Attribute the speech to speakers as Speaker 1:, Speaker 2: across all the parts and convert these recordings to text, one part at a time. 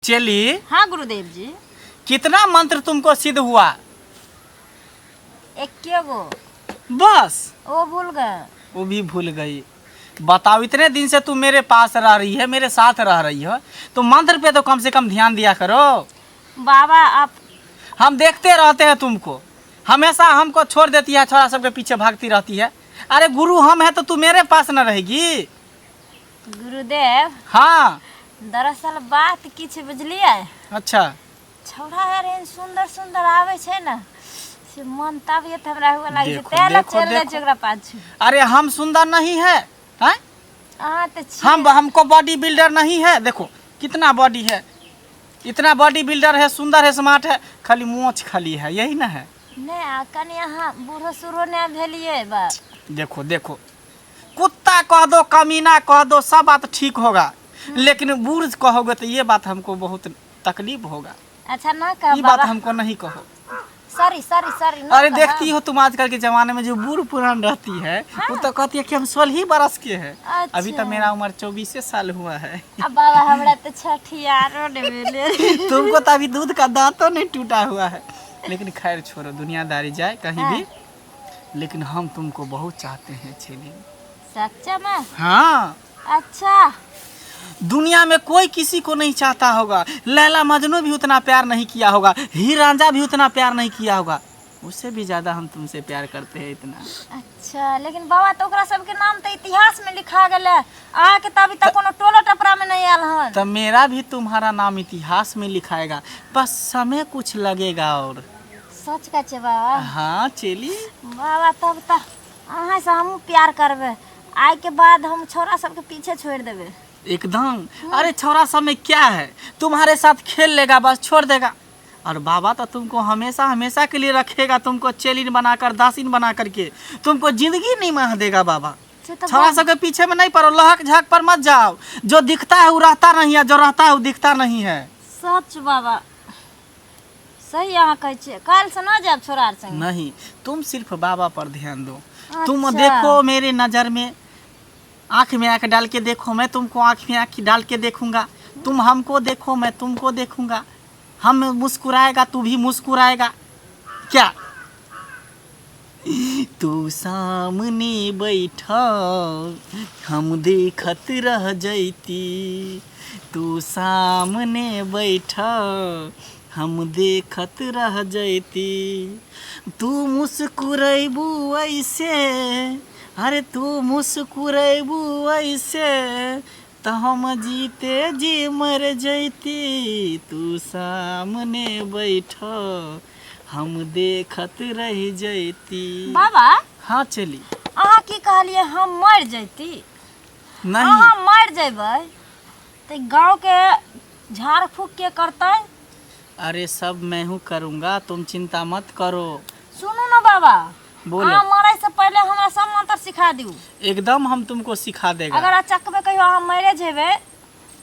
Speaker 1: चली।
Speaker 2: हाँ गुरुदेव जी।
Speaker 1: कितना मंत्र तुमको सिद्ध हुआ?
Speaker 2: 21 गो।
Speaker 1: बस
Speaker 2: वो भूल गए।
Speaker 1: वो भी भूल गई। बताओ, इतने दिन से तुम मेरे पास रह रही है, मेरे साथ रह रही हो, तो मंत्र पे तो कम से कम ध्यान दिया करो।
Speaker 2: बाबा आप
Speaker 1: हम देखते रहते हैं तुमको, हमेशा हमको छोड़ देती है, छोरा सबके पीछे भागती रहती है। अरे गुरु हम हैं तो तू मेरे पास न रहेगी?
Speaker 2: गुरुदेव
Speaker 1: हाँ।
Speaker 2: दरअसल बात किछ बुझलिए।
Speaker 1: अच्छा।
Speaker 2: छौड़ा है सुंदर सुंदर आवे छे ना, से मन तबियत हमरा हुआ लागे
Speaker 1: देखो,
Speaker 2: तेल
Speaker 1: देखो,
Speaker 2: चल ले
Speaker 1: देखो।
Speaker 2: जोगरा पाछू।
Speaker 1: अरे हम सुंदर नहीं है, हैं?
Speaker 2: तो छिए।
Speaker 1: हमको बॉडी बिल्डर नहीं है। देखो कितना बॉडी है, इतना बॉडी बिल्डर है, सुंदर है, स्मार्ट है, खाली मोछ खाली है, यही ना है।
Speaker 2: ने कनी यहाँ बूढ़ो सुरो ने भेलिए बा।
Speaker 1: देखो देखो, कुत्ता कह दो, कमीना कह दो, सब बात ठीक होगा, लेकिन बूढ़ कहोगे तो ये बात हमको बहुत तकलीफ होगा।
Speaker 2: अच्छा ना कह
Speaker 1: ये बात
Speaker 2: बाबा।
Speaker 1: हमको नहीं कहो।
Speaker 2: Sorry sorry sorry.
Speaker 1: अरे देखती हो तुम आजकल के जमाने में जो बूढ़ पुरान रहती है, वो तो कहती है कि हम 16 बरस के हैं।
Speaker 2: अच्छा।
Speaker 1: अभी तो मेरा उम्र 24 साल हुआ है।
Speaker 2: अब बाबा हमरा तो छठियारो ने मिले।
Speaker 1: तुमको तो अभी दूध का दांतों नहीं टूटा हुआ है। लेकिन खैर छोड़ो, दुनियादारी जाए कहीं भी, लेकिन हम तुमको बहुत चाहते हैं छेली।
Speaker 2: सच्चा में?
Speaker 1: हाँ।
Speaker 2: अच्छा।
Speaker 1: दुनिया में कोई किसी को नहीं चाहता होगा। लैला मजनू भी उतना प्यार नहीं किया होगा, हीर रांझा भी उतना प्यार नहीं किया होगा, उससे भी ज्यादा हम तुमसे प्यार करते हैं इतना।
Speaker 2: अच्छा लेकिन बाबा तो ओकरा सबके नाम तो इतिहास में लिखा गेले, आ के तभी तक कोनो टोलो टपरा में नहीं आयल हन।
Speaker 1: तो मेरा भी तुम्हारा नाम इतिहास में लिखाएगा, बस समय कुछ लगेगा। और
Speaker 2: सच का छे बाबा?
Speaker 1: हाँ चली।
Speaker 2: बाबा तब तक अहाँ से हम प्यार करबे, आय के बाद हम छोरा सबके पीछे छोड़ देबे
Speaker 1: एकदम। अरे छोरा सब में क्या है, तुम्हारे साथ खेल लेगा, बस छोड़ देगा। और बाबा तो तुमको हमेशा हमेशा के लिए रखेगा, तुमको चेलिन बनाकर, दासीन बना करके, तुमको जिंदगी नहीं माह देगा बाबा। छोरा सबके पीछे में नहीं पड़ो, लहक झाक पर मत जाओ। जो दिखता है वो रहता नहीं है, जो रहता है वो दिखता नहीं है।
Speaker 2: सच बाबा सही यहाँ कहे छे। काल से ना जाब छोरा संग?
Speaker 1: नहीं, तुम सिर्फ बाबा पर ध्यान दो।
Speaker 2: अच्छा।
Speaker 1: तुम देखो मेरे नजर में, आँख में आँख डाल के देखो, मैं तुमको आँख में आँख डाल के देखूंगा। तुम हमको देखो, मैं तुमको देखूंगा। हम मुस्कुराएगा, तू भी मुस्कुराएगा। क्या? तू सामने बैठा हम देखत रह जैती, तू सामने बैठा हम देखत रह जैती। तू मुस्कुराइबू ऐसे, अरे तू मुस्कुराइबू ऐसे, तो हम जीते जी मर जैती। तू सामने बैठो हम देखत रह जैती।
Speaker 2: बाबा
Speaker 1: हाँ चली।
Speaker 2: अहाँ की कहलिए हम मर जैती?
Speaker 1: नहीं।
Speaker 2: अहाँ मर जेबै तो गांव के झाड़ फूक के करते?
Speaker 1: अरे सब मैं हूँ करूँगा, तुम चिंता मत करो।
Speaker 2: सुनो ना बाबा,
Speaker 1: बोलो।
Speaker 2: अहाँ मरे से पहले हमरा सब मंत्र सिखा दियो।
Speaker 1: एकदम हम तुमको सिखा देगा।
Speaker 2: अगर अचक में कहियो अहाँ मरे जेबे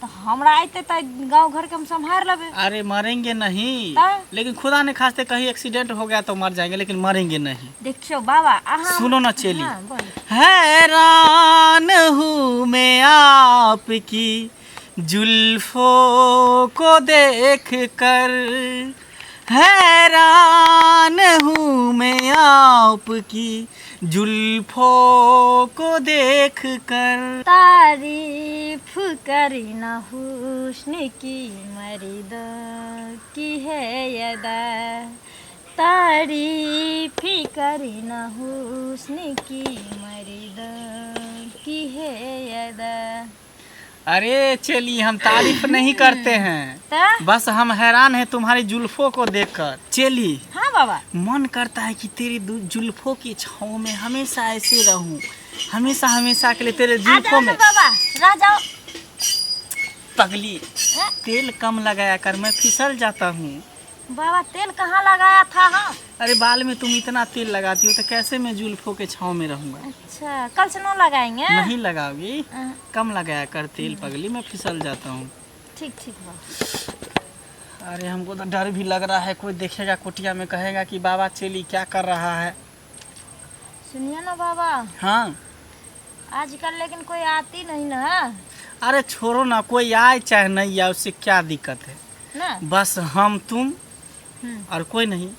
Speaker 2: तो हमरा आते तो गांव घर के हम संभाल लेबे।
Speaker 1: अरे मरेंगे नहीं,
Speaker 2: ता?
Speaker 1: लेकिन खुदा ने खास्ते कहीं एक्सीडेंट हो गया तो मर जाएंगे, लेकिन मरेंगे नहीं।
Speaker 2: देखियो बाबा अहाँ
Speaker 1: सुनो ना चेली।
Speaker 2: हाँ, बोलो।
Speaker 1: हैरान हूँ मैं आपकी जुल्फों को देख कर, हैरान हूँ मैं आपकी जुल्फों को देख कर।
Speaker 2: तारीफ करी न हुस्न की मर्द की है यदा, तारीफ करी न हुस्न की मर्द की है यदा।
Speaker 1: अरे चलिए, हम तारीफ नहीं करते हैं,
Speaker 2: ता?
Speaker 1: बस हम हैरान हैं तुम्हारी जुल्फों को देखकर। चली।
Speaker 2: हाँ बाबा।
Speaker 1: मन करता है कि तेरी जुल्फों की छाँव में हमेशा ऐसे रहूं, हमेशा हमेशा के लिए तेरे जुल्फों में।
Speaker 2: बाबा रह जाओ।
Speaker 1: पगली, तेल कम लगाया कर, मैं फिसल जाता हूँ।
Speaker 2: बाबा तेल कहाँ लगाया था? हाँ?
Speaker 1: अरे बाल में तुम इतना तेल लगाती हो तो कैसे मैं जुल्फों के छाँव में रहूंगा?
Speaker 2: अच्छा कल से न लगाएंगे?
Speaker 1: नहीं लगाओगी, कम लगाया कर तेल पगली, मैं फिसल जाता हूँ।
Speaker 2: ठीक ठीक बाबा।
Speaker 1: अरे हमको तो डर भी लग रहा है, कोई देखेगा कुटिया में कहेगा कि बाबा चेली क्या कर रहा है।
Speaker 2: सुनिए ना बाबा।
Speaker 1: हाँ
Speaker 2: आजकल लेकिन कोई आती नहीं ना।
Speaker 1: अरे छोड़ो ना, कोई आए चाहे नहीं आए उससे क्या दिक्कत है।
Speaker 2: ना।
Speaker 1: बस हम तुम
Speaker 2: हम्म।
Speaker 1: और कोई नहीं।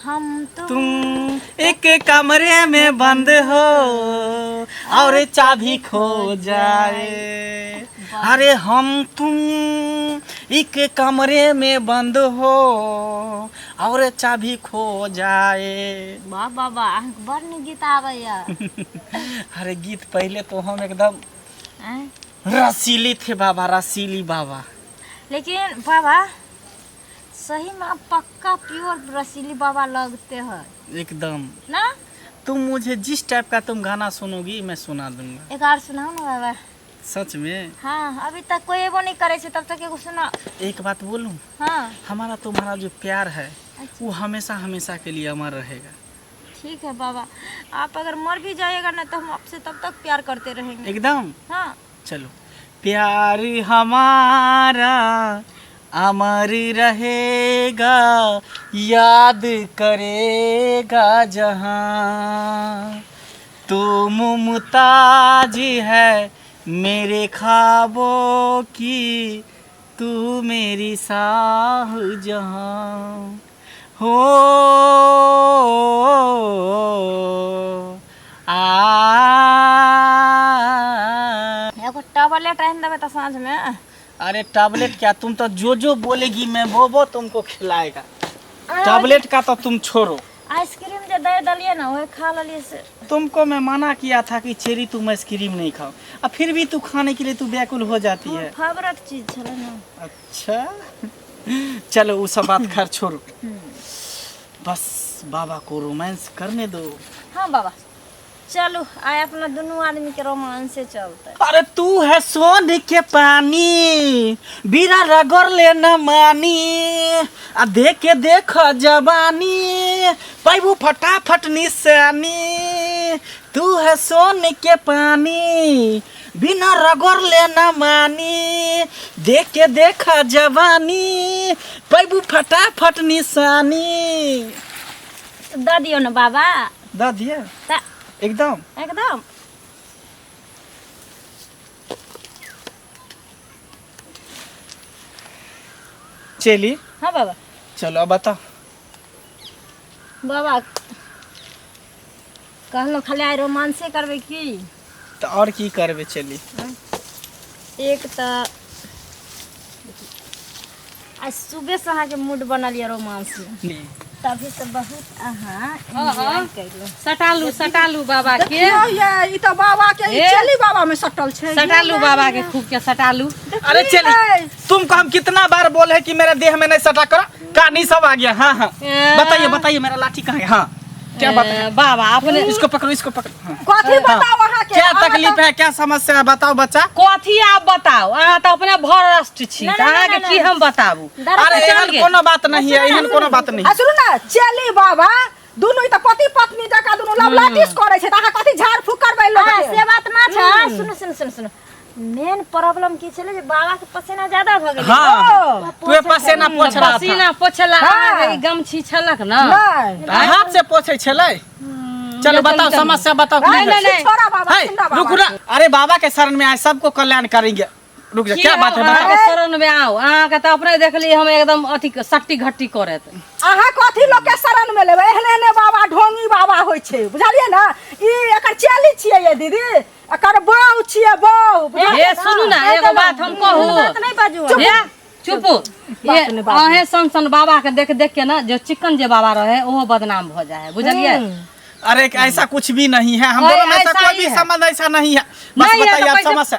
Speaker 2: हम
Speaker 1: तुम एक कमरे में बंद हो और चाबी खो जाए। अरे हम तुम एक कमरे में बंद हो और चाबी खो जाए।
Speaker 2: वाह बाबा बड़ नीक गीत आबैया।
Speaker 1: अरे गीत पहले तो हम एकदम
Speaker 2: हैं?
Speaker 1: रसीली थे बाबा, रसीली बाबा।
Speaker 2: लेकिन बाबा सही में आप पक्का प्योर रसीली बाबा लगते हैं
Speaker 1: एकदम।
Speaker 2: ना।
Speaker 1: तुम मुझे जिस टाइप का तुम गाना सुनोगी मैं सुना दूंगा।
Speaker 2: एक और सुनाओ ना बाबा।
Speaker 1: सच में।
Speaker 2: हाँ अभी तक कोई वो नहीं करे तब तक एगो सुना।
Speaker 1: एक बात बोलूं,
Speaker 2: हाँ
Speaker 1: हमारा तुम्हारा जो प्यार है
Speaker 2: अच्छा।
Speaker 1: वो हमेशा हमेशा के लिए अमर रहेगा।
Speaker 2: ठीक है बाबा, आप अगर मर भी जाएगा ना तो हम आपसे तब तक प्यार करते रहेंगे
Speaker 1: एकदम।
Speaker 2: हाँ।
Speaker 1: चलो। प्यार हमारा अमर रहेगा, याद करेगा जहां। तू मुमताज है मेरे ख्वाबों की, तू मेरी शाहजहां हो।
Speaker 2: एगो टॉबलेट आइन देवे तो सांझ में।
Speaker 1: अरे टैबलेट क्या, तुम तो जो बोलेगी मैं वो तुमको खिलाएगा। टैबलेट का तो तुम छोड़ो।
Speaker 2: आइसक्रीम जो दे दलिए ना वही खा लिये से।
Speaker 1: तुमको मैं मना किया था कि चेरी तुम आइसक्रीम नहीं खाओ, अब फिर भी तू खाने के लिए तू व्याकुल हो जाती है।
Speaker 2: फेवरेट चीज छले ना।
Speaker 1: अच्छा चलो वो सब बात खैर छोड़ो, बस बाबा को रोमांस करने दो।
Speaker 2: हाँ बाबा चलो आए अपना दोनों आदमी के रोमांस से चलते।
Speaker 1: अरे तू है सोने के पानी, बीरा रगड़ ले न मानी, आ देखे देख जवानी, पैबू फटाफट निशानी। तू है सोने के पानी, बिना रगड़ ले न मानी, देख के देख जवानी, पैबू फटाफट निशानी।
Speaker 2: दे दियो ना बाबा।
Speaker 1: दा दिया
Speaker 2: ता-
Speaker 1: एकदम।
Speaker 2: एकदम।
Speaker 1: चली।
Speaker 2: हाँ बाबा।
Speaker 1: चलो अब बता।
Speaker 2: बाबा कहलो खाली आइ रोमांसे करबे की।
Speaker 1: तो और की करबे चली।
Speaker 2: एक तो आज सुबह से अहाँ के मूड बनल ये रोमांस में, तभी तो बहुत
Speaker 3: हाँ।
Speaker 2: कैलो।
Speaker 3: सटालू बाबा के
Speaker 4: ये तो बाबा के
Speaker 3: ए?
Speaker 4: चली बाबा में सटल छे।
Speaker 3: सटालू बाबा के खूब के सटालू।
Speaker 1: अरे चली, तुमको हम कितना बार बोले हैं कि मेरे देह में नहीं सटा करो, कहानी सब आ गया। हाँ हाँ बताइए बताइए, मेरा लाठी कहाँ है? हाँ क्या बात है?
Speaker 3: बाबा अपने
Speaker 1: इसको पकड़ो, इसको पकड़ो। हाँ।
Speaker 4: कथी बताओ वहां के?
Speaker 1: क्या तकलीफ है, क्या समस्या है, बताओ बच्चा।
Speaker 3: कथी आप बताओ, अहाँ तो अपने भरष्ट छी,
Speaker 2: ना,
Speaker 3: तो
Speaker 2: ना,
Speaker 3: अहाँ
Speaker 2: ना,
Speaker 3: के
Speaker 2: ना।
Speaker 3: की हम बताबू।
Speaker 1: अरे एहन कोनो बात नहीं है, एहन कोनो बात नहीं।
Speaker 4: सुनु ना चली बाबा, दुनु त पति पत्नी जका दुनु लवलाटिस करे छे, त अहाँ कथी झाड़ फूक करबै लोग
Speaker 2: हाँ,
Speaker 4: के?
Speaker 2: से बात ना छ। सुनो मेन प्रॉब्लम की छले जे बाबा के पसीना ज्यादा भ गेल।
Speaker 1: हाँ तू पसीना पोछ रहा था।
Speaker 3: पसीना पोछला
Speaker 4: हाँ।
Speaker 3: अहाँके गमछी छलक ना।
Speaker 4: नहीं
Speaker 1: हाथ से पोछे छले। चलो बताओ समस्या बताओ।
Speaker 3: नहीं, नहीं, नहीं।
Speaker 4: छोड़ा बाबा,
Speaker 1: है,
Speaker 4: सुनना
Speaker 1: रुक
Speaker 4: बाबा।
Speaker 1: ना। अरे बाबा के शरण में आए, सबको कल्याण करेंगे। रुक जा, क्या बात है
Speaker 3: अहाँ
Speaker 1: बताओ।
Speaker 3: के शरण में आओ, अहाँ के तो अपने देखली हम एकदम अथी सट्टी घट्टी करत।
Speaker 4: अहाँ कथी लोग के शरण में लेबै? एहने बाबा ढोंगी बाबा होय छे, बुझलिए ना? ई एकर चली छियै ये दीदी, एकर बहू छियै बहू।
Speaker 3: हे सुनू ना एगो बात हम कहू।
Speaker 2: बात नहीं बाजू।
Speaker 3: हे चुप। ये अहे सन बाबा के देख देख के ना जो चिकन जे बाबा रहे ओहो बदनाम हो जाए, बुझलिए?
Speaker 1: अरे ऐसा कुछ भी नहीं है, हम दोनों में ऐसा
Speaker 3: ऐसा
Speaker 1: कोई
Speaker 3: ही
Speaker 1: भी
Speaker 3: है।
Speaker 1: संबंध ऐसा नहीं है। बस
Speaker 3: नहीं है तो
Speaker 1: बताइए आप
Speaker 3: कैसे-
Speaker 1: समस्या,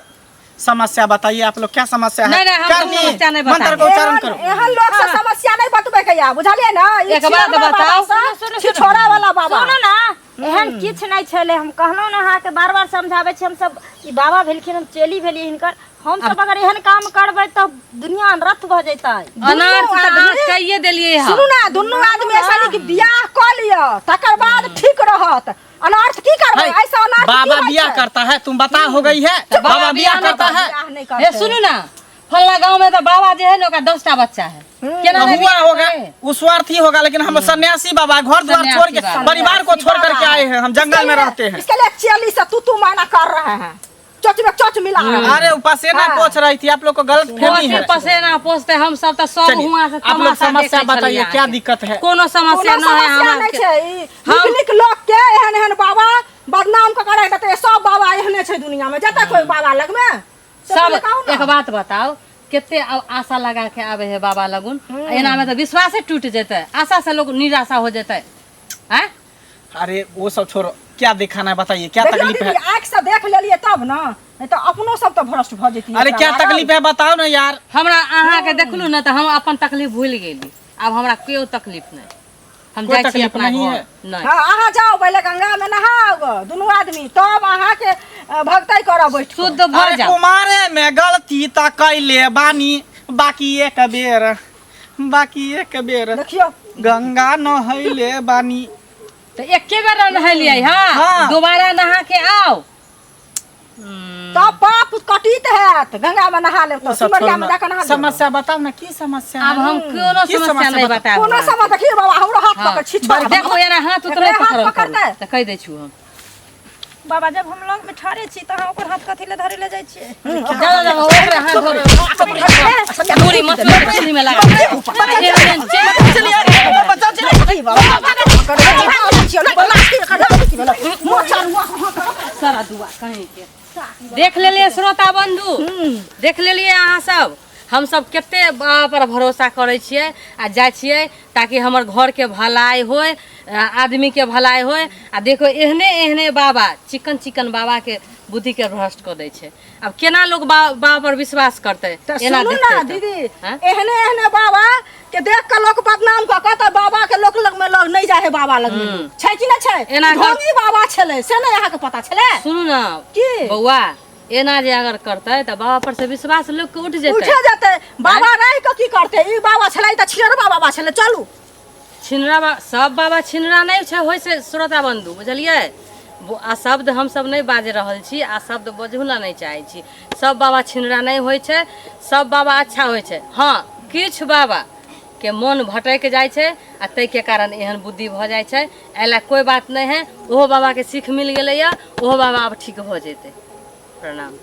Speaker 1: समस्या बताइए आप लोग, क्या समस्या है?
Speaker 3: नहीं, नहीं, हम
Speaker 1: करनी,
Speaker 3: समस्या नहीं
Speaker 1: मंत्र
Speaker 3: बताएंगे।
Speaker 1: को उच्चारण करो।
Speaker 4: एहन लोग से समस्या नहीं बतबै के या, बुझलिए ना? ई
Speaker 3: एक बात
Speaker 4: छियै
Speaker 3: बताओ।
Speaker 4: बाबा सा, छोड़ा वाला बाबा।
Speaker 2: सुनो ना एहन किछ नहीं छले। हम कहलो ना अहाँ के बार बार समझावे छी। हम सब ई बाबा भेलखिन, हम चेली भेली हिनकर। हम सब अगर एहन काम करबै तो दुनिया अनर्थ भ जैतै।
Speaker 3: अनाथ तो अहाँ कहिए देलिए हम।
Speaker 4: सुनू ना, दुनू आदमी ऐसा नहीं कि बियाह क लिया तकर बाद ठीक रहत। अनर्थ की करबै?
Speaker 1: है,
Speaker 4: ऐसा अनर्थ
Speaker 1: बाबा
Speaker 4: की
Speaker 1: बियाह
Speaker 4: होय छै?
Speaker 1: करता है, तुम बता हो गई है। बाबा बियाह करता है।
Speaker 4: बियाह नहीं
Speaker 3: हे
Speaker 4: करते।
Speaker 3: सुनू ना, फल्ला गांव में तो बाबा जे है ना ओका 10टा बच्चा है। केना
Speaker 1: तो
Speaker 3: नहीं
Speaker 1: हुआ
Speaker 3: बियाह
Speaker 1: होगा,
Speaker 3: करे?
Speaker 1: वो स्वार्थी होगा, लेकिन हम सन्यासी बाबा घर द्वार
Speaker 3: सन्यासी
Speaker 1: छोड़ के
Speaker 3: बाबा।
Speaker 1: परिवार को छोड़ करके आए हैं, हम जंगल में रहते हैं।
Speaker 4: इसके लिए चली से तू माना कर रहे हैं। चोच में चोच मिला रहा।
Speaker 1: अरे पसेना
Speaker 4: हाँ।
Speaker 1: पोछ रही थी, आप लोग को गलत फहमी है।
Speaker 3: पसेना पोछते हम सब तो सब
Speaker 1: चलिए,
Speaker 3: हुआ से
Speaker 1: आप लोग
Speaker 3: तमाशा
Speaker 1: समस्या
Speaker 3: देखै
Speaker 1: बताइए,
Speaker 3: छलियै
Speaker 1: क्या
Speaker 3: अहाँके।
Speaker 1: दिक्कत है?
Speaker 3: कोनो समस्या
Speaker 4: कोनो
Speaker 3: न है
Speaker 4: समस्या
Speaker 3: हमरा
Speaker 4: नहीं
Speaker 3: के।
Speaker 4: छै।
Speaker 3: हम-
Speaker 4: निक निक लोग के एहन एहन बाबा बदनाम के करे देते, सब बाबा एहने छै दुनिया में। जता कोई बाबा लग में
Speaker 3: सब
Speaker 4: कहू ना।
Speaker 3: एक बात बताओ, केते आशा लगा के आवे है बाबा लगुन, एना में तो विश्वास टूट जेते, आशा से लोग निराशा हो जेते हैं।
Speaker 1: अरे वो सब छोड़ो, क्या दिखाना है बताइए, क्या
Speaker 4: देखियो
Speaker 1: तकलीफ है?
Speaker 4: दीदी, आँख से देख लेलिए तब ना, नहीं तो अपनो सब तो भ्रष्ट भ जेती।
Speaker 1: अरे क्या तकलीफ है बताओ ना यार।
Speaker 3: हमरा अहाँ के देखलू ना तो हम अपन तकलीफ भूल गेली, अब हमरा कोई तकलीफ नहीं, हम
Speaker 1: कोई
Speaker 3: जाय छी
Speaker 1: तकलीफ
Speaker 3: अपना
Speaker 1: नहीं
Speaker 3: घर
Speaker 1: है?
Speaker 3: नहीं।
Speaker 4: हाँ, अहाँ जाओ पहले गंगा में नहाओ गो, दुनू आदमी, तब अहाँ के भक्ति करब बैठ के।
Speaker 3: शुद्ध भर
Speaker 1: अरे
Speaker 3: जाओ।
Speaker 1: कुमारे में गलती त कैले बानी, बाकी एक बेर
Speaker 4: देखियो
Speaker 1: गंगा नहैले बानी।
Speaker 3: तो एके बेर नहलिए हाँ,
Speaker 1: हाँ।
Speaker 3: दोबारा नहा के आओ।
Speaker 4: तब पाप कटित हैत, गंगा में नहा लेब तो
Speaker 1: वो सब
Speaker 4: सिमरिया
Speaker 1: छोड़ो
Speaker 4: में
Speaker 1: ना।
Speaker 4: जाकर नहा लेब।
Speaker 1: समस्या बताओ ना, की समस्या
Speaker 3: अब
Speaker 1: है?
Speaker 3: हम कोनो
Speaker 1: की
Speaker 3: समस्या
Speaker 1: समस्या
Speaker 3: नहीं
Speaker 1: बताओ?
Speaker 3: बताएब
Speaker 4: कोनो
Speaker 3: हमरा।
Speaker 4: समय देखिए बाबा हमरो हाथ
Speaker 3: हाँ,
Speaker 4: पकड़ छीट मार
Speaker 3: देखो एना हाथ उतरे
Speaker 4: एकरे हाथ
Speaker 3: पकड़ल
Speaker 4: पकड़तै।
Speaker 3: करू, तो कह दै छु हम।
Speaker 2: बाबा जब हम लोग में ठाड़े छी त ओकर हाथ कथी ले धरे ले जाइ छियै?
Speaker 3: जाओ जाओ ओकरे हाथ धरो, पूरी मछली में लगा सारा दुआ कहीं के देख लेलिए श्रोता बंधु, देख लेलिए अहाँ सब, हम सब केते पर भरोसा करे छियै आ जाइ छियै ताकि हमर घर के भलाई होय, आदमी के भलाई होय। आ देखो एहने एहने बाबा चिकन चिकन बाबा के बुद्धि के भ्रष्ट कर दै छै। अब केना लोग बाबा पर विश्वास करते, एना
Speaker 4: सुनू ना
Speaker 3: देखतै
Speaker 4: दीदी,
Speaker 3: हाँ?
Speaker 4: एहने एहने बाबा के देख के लोग बदनाम क के त बाबा के लोक लग में लोग नहीं जाए है बाबा लग में। छै कि ना छै?
Speaker 3: एना घर-
Speaker 4: ढोंगी बाबा छले से नहीं अहाँ के पता छले?
Speaker 3: सुनू ना
Speaker 4: की?
Speaker 3: बौआ, एना जे अगर करते तो बाबा पर से विश्वास लोग के उठ जेतै।
Speaker 4: उठे जेते बाबा रह के की करते? ई बाबा छले त छिरबा बाबा छले। चलू
Speaker 3: छिनरा सब बाबा छिनरा नहीं छै होय से श्रोता बंधु, बुझलिए? आ शब्द हम सब नहीं बाज रहल छी, आ शब्द बजहु ला नहीं चाहे छी। सब बाबा छिनरा नहीं होय छै, सब बाबा अच्छा होय छै। हाँ, किछ बाबा के मन भटक जाय छै आ तै के कारण एहन बुद्धि भ जाय छै। एला कोई बात नहीं है, ओहो बाबा के सीख मिल गेलै या, ओहो बाबा अब ठीक हो जेतै। प्रणाम।